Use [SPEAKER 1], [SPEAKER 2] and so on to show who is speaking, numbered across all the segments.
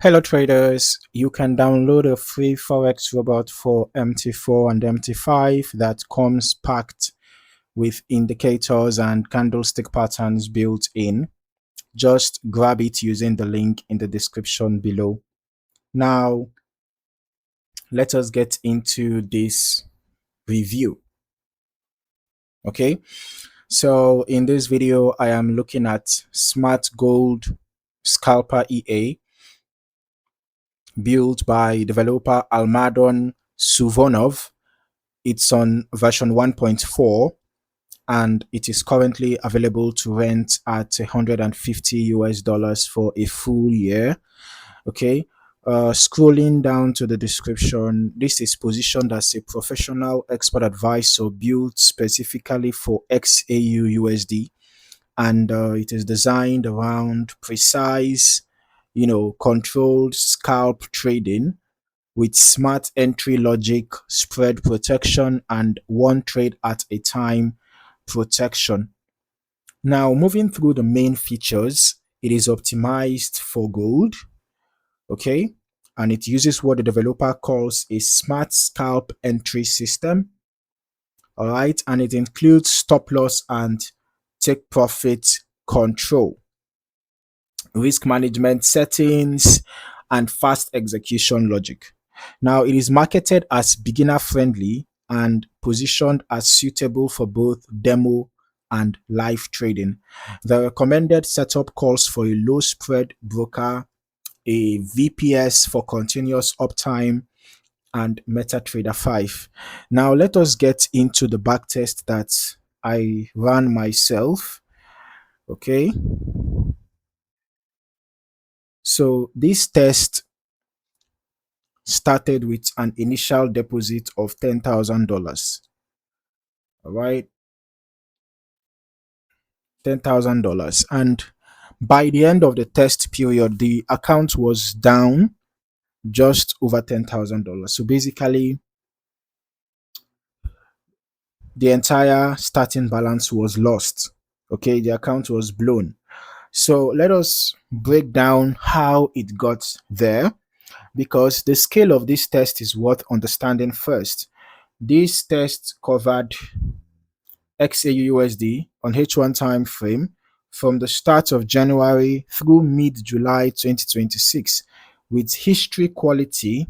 [SPEAKER 1] Hello traders, you can download a free Forex robot for MT4 and MT5 that comes packed with indicators and candlestick patterns built in. Just grab it using the link in the description below. Now, let us get into this review. Okay, so in this video, I am looking at Smart Gold Scalper EA built by developer Almadon Suvonov. It's on version 1.4 and it is currently available to rent at $150 for a full year. Okay. Scrolling down to the description, this is positioned as a professional expert advisor built specifically for XAUUSD, and it is designed around precise, controlled scalp trading with smart entry logic, spread protection, and one trade at a time protection. Now, moving through the main features, it is optimized for gold, okay? And it uses what the developer calls a smart scalp entry system, all right? And it includes stop loss and take profit control, risk management settings, and fast execution logic. Now, it is marketed as beginner friendly and positioned as suitable for both demo and live trading. The recommended setup calls for a low spread broker, a VPS for continuous uptime, and MetaTrader 5. Now, let us get into the backtest that I ran myself. Okay. So, this test started with an initial deposit of $10,000. All right, $10,000. And by the end of the test period, the account was down just over $10,000. So basically, the entire starting balance was lost. Okay, the account was blown. So let us break down how it got there, because the scale of this test is worth understanding first. This test covered XAUUSD on H1 time frame from the start of January through mid-July 2026, with history quality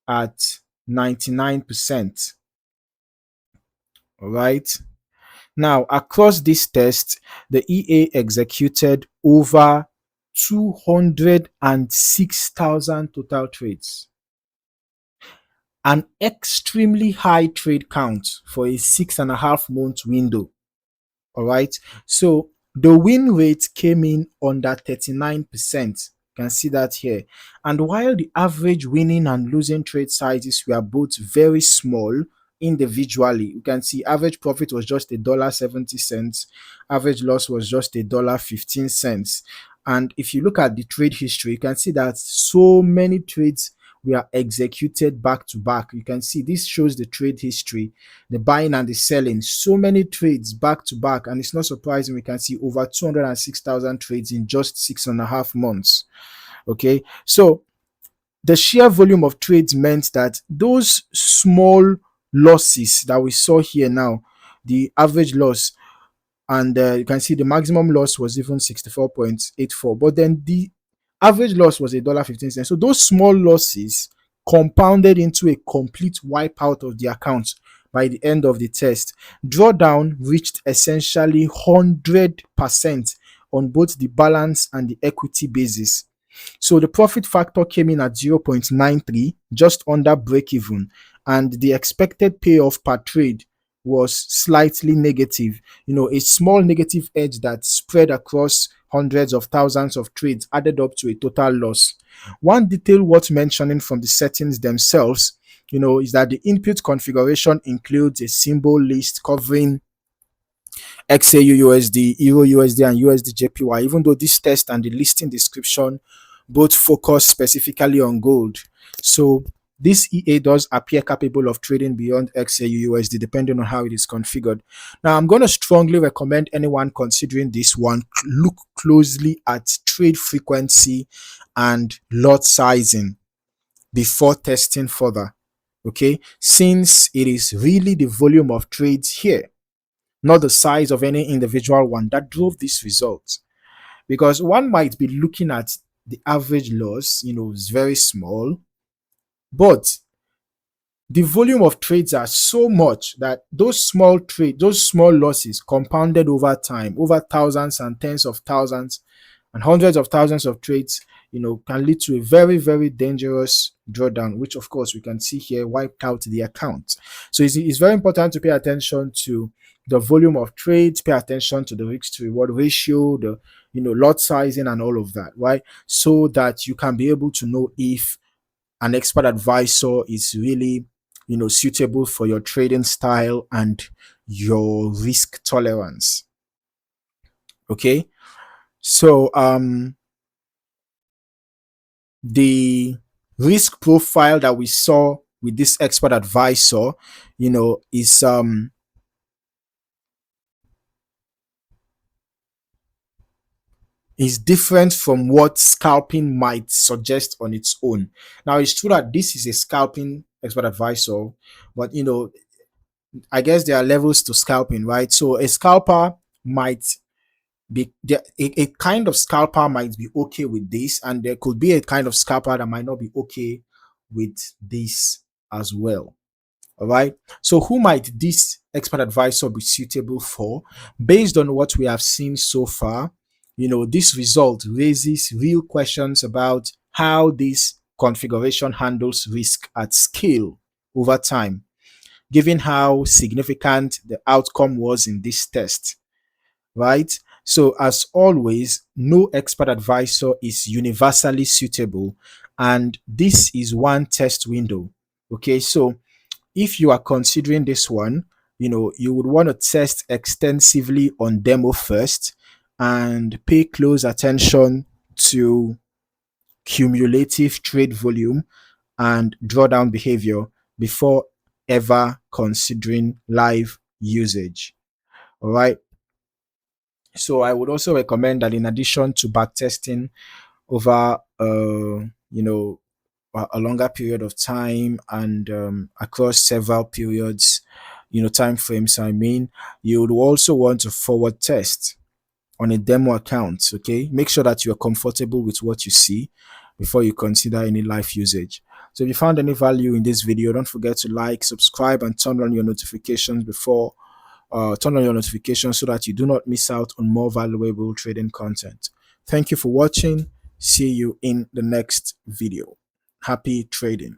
[SPEAKER 1] at 99%. All right. Now, across this test, the EA executed over 206,000 total trades, an extremely high trade count for a 6.5 month window. All right. So the win rate came in under 39%. You can see that here. And while the average winning and losing trade sizes were both very small individually, you can see average profit was just $1.70, average loss was just $1.15. And if you look at the trade history, you can see that so many trades were executed back to back. You can see this shows the trade history, the buying and the selling, so many trades back to back. And it's not surprising we can see over 206,000 trades in just 6.5 months. Okay, so the sheer volume of trades meant that those small losses that we saw here now, the average loss, and you can see the maximum loss was even 64.84, but then the average loss was $1.15. So those small losses compounded into a complete wipeout of the account by the end of the test. Drawdown reached essentially 100% on both the balance and the equity basis. So the profit factor came in at 0.93, just under break even, and the expected payoff per trade was slightly negative. A small negative edge that spread across hundreds of thousands of trades added up to a total loss. One detail worth mentioning from the settings themselves, is that the input configuration includes a symbol list covering XAUUSD, EURUSD, and USDJPY, even though this test and the listing description both focus specifically on gold. So this EA does appear capable of trading beyond XAUUSD depending on how it is configured. Now, I'm going to strongly recommend anyone considering this one look closely at trade frequency and lot sizing before testing further. Okay, since it is really the volume of trades here, not the size of any individual one, that drove this result. Because one might be looking at the average loss, is very small, but the volume of trades are so much that those small trades, those small losses compounded over time, over thousands and tens of thousands and hundreds of thousands of trades, can lead to a very, very dangerous drawdown, which of course we can see here wiped out the account. So it's very important to pay attention to the volume of trades, pay attention to the risk to reward ratio, the lot sizing and all of that, right? So that you can be able to know if an expert advisor is really suitable for your trading style and your risk tolerance. Okay, so the risk profile that we saw with this expert advisor is different from what scalping might suggest on its own. Now, it's true that this is a scalping expert advisor, but I guess there are levels to scalping, right? So a scalper might be a kind of scalper might be okay with this, and there could be a kind of scalper that might not be okay with this as well. All right. So who might this expert advisor be suitable for? Based on what we have seen so far, this result raises real questions about how this configuration handles risk at scale over time, given how significant the outcome was in this test, right? So, as always, no expert advisor is universally suitable, and this is one test window. Okay, so if you are considering this one, you would want to test extensively on demo first and pay close attention to cumulative trade volume and drawdown behavior before ever considering live usage. All right. So I would also recommend that in addition to backtesting over a longer period of time and across several periods, time frames, you would also want to forward test on a demo account. Okay, make sure that you are comfortable with what you see before you consider any live usage. So if you found any value in this video, don't forget to like, subscribe, and turn on your notifications so that you do not miss out on more valuable trading content. Thank you for watching. See you in the next video. Happy trading.